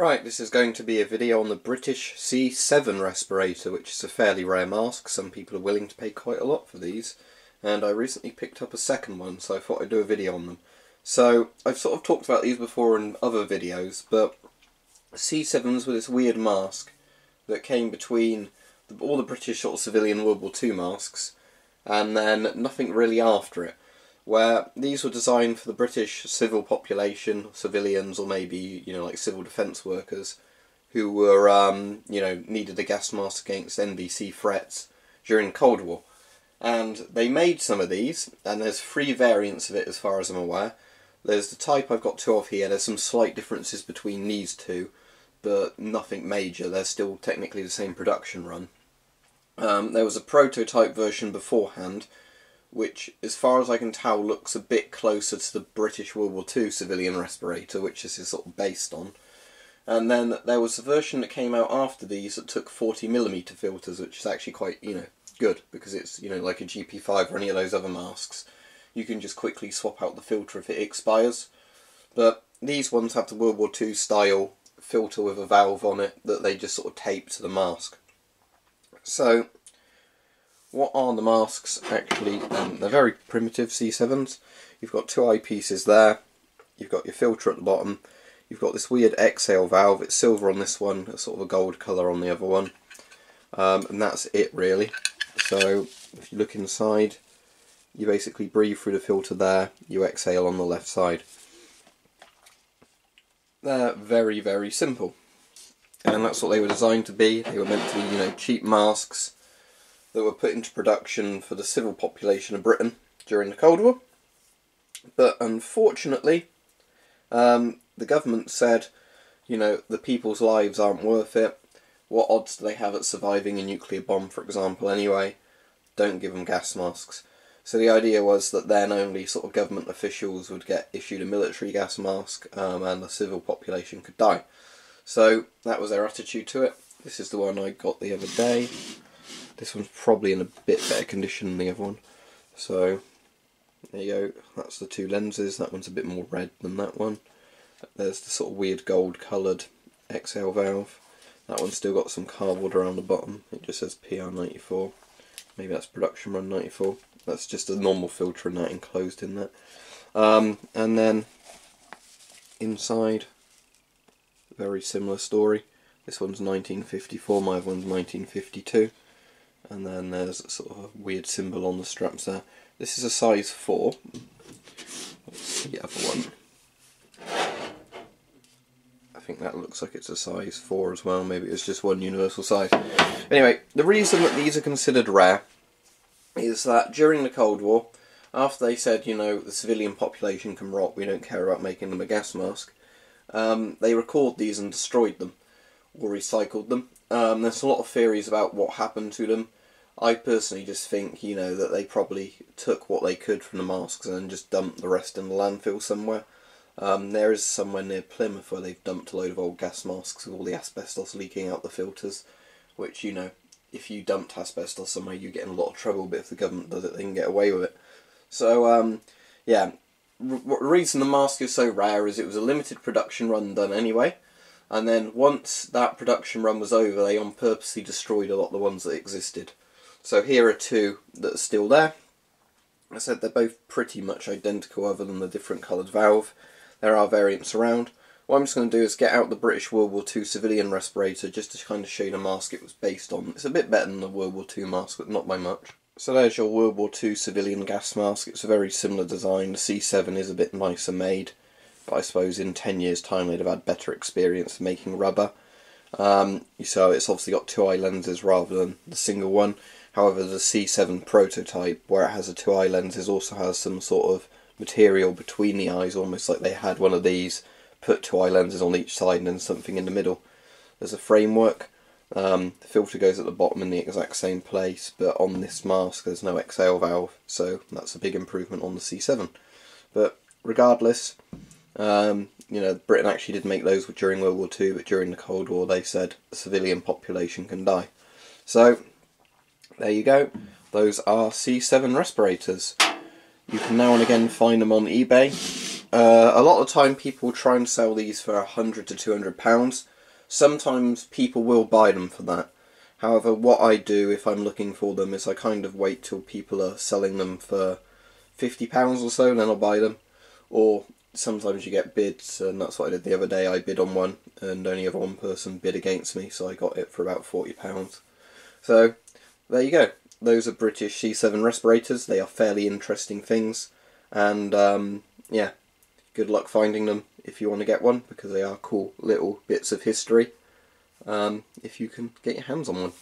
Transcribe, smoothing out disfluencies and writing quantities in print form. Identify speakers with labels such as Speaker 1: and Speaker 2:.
Speaker 1: Right, this is going to be a video on the British C7 Respirator, which is a fairly rare mask. Some people are willing to pay quite a lot for these, and I recently picked up a second one, so I thought I'd do a video on them. So, I've sort of talked about these before in other videos, but C7s were this weird mask that came between all the British sort of civilian World War II masks, and then nothing really after it. Where these were designed for the British civil population, civilians, or maybe, like civil defence workers, who were, needed a gas mask against NBC threats during the Cold War. And they made some of these, and there's 3 variants of it as far as I'm aware. There's the type I've got 2 of here. There's some slight differences between these 2, but nothing major. They're still technically the same production run. There was a prototype version beforehand, which, as far as I can tell, looks a bit closer to the British World War II civilian respirator, which this is sort of based on. And then there was a version that came out after these that took 40mm filters, which is actually quite, good, because it's, like a GP5 or any of those other masks. You can just quickly swap out the filter if it expires. But these ones have the World War II style filter with a valve on it that they just sort of tape to the mask. So, what are the masks actually? They're very primitive C7s. You've got 2 eyepieces there, you've got your filter at the bottom, you've got this weird exhale valve. It's silver on this one, it's sort of a gold colour on the other one, and that's it really. So if you look inside, you basically breathe through the filter there, you exhale on the left side. They're very, very simple, and that's what they were designed to be. They were meant to be, cheap masks that were put into production for the civil population of Britain during the Cold War. But unfortunately, the government said, the people's lives aren't worth it. What odds do they have at surviving a nuclear bomb, for example, anyway? Don't give them gas masks. So the idea was that then only sort of government officials would get issued a military gas mask, and the civil population could die. So that was their attitude to it. This is the one I got the other day. This one's probably in a bit better condition than the other one. So, there you go, that's the 2 lenses. That one's a bit more red than that one. There's the sort of weird gold coloured exhale valve. That one's still got some cardboard around the bottom. It just says PR94. Maybe that's production run 94. That's just a normal filter and that enclosed in that. And then, inside, very similar story. This one's 1954, my other one's 1952. And then there's a sort of a weird symbol on the straps there. This is a size 4. Let's see the other one. I think that looks like it's a size 4 as well. Maybe it's just one universal size. Anyway, the reason that these are considered rare is that during the Cold War, after they said, the civilian population can rot, we don't care about making them a gas mask, they recorded these and destroyed them, or recycled them. There's a lot of theories about what happened to them. I personally just think, that they probably took what they could from the masks and then just dumped the rest in the landfill somewhere. There is somewhere near Plymouth where they've dumped a load of old gas masks with all the asbestos leaking out the filters, which, if you dumped asbestos somewhere you get in a lot of trouble, but if the government does it they can get away with it. So, yeah, the reason the mask is so rare is it was a limited production run done anyway. And then once that production run was over, they on purposely destroyed a lot of the ones that existed. So here are 2 that are still there. I said they're both pretty much identical other than the different coloured valve. There are variants around. What I'm just going to do is get out the British World War II civilian respirator just to kind of show you the mask it was based on. It's a bit better than the World War II mask, but not by much. So there's your World War II civilian gas mask. It's a very similar design. The C7 is a bit nicer made. But I suppose in 10 years' time they'd have had better experience making rubber. So it's obviously got 2 eye lenses rather than the single one. However, the C7 prototype, where it has the 2 eye lenses, also has some sort of material between the eyes, almost like they had one of these, put 2 eye lenses on each side and then something in the middle. There's a framework. The filter goes at the bottom in the exact same place, but on this mask there's no exhale valve, so that's a big improvement on the C7. But regardless, Britain actually did make those during World War II, but during the Cold War they said the civilian population can die. So, there you go. Those are C7 respirators. You can now and again find them on eBay. A lot of the time people try and sell these for £100 to £200. Sometimes people will buy them for that. However, what I do if I'm looking for them is I kind of wait till people are selling them for £50 or so, and then I'll buy them. Or sometimes you get bids, and that's what I did the other day. I bid on one, and only ever one person bid against me, so I got it for about £40. So, there you go. Those are British C7 respirators. They are fairly interesting things, and yeah, good luck finding them if you want to get one, because they are cool little bits of history, if you can get your hands on one.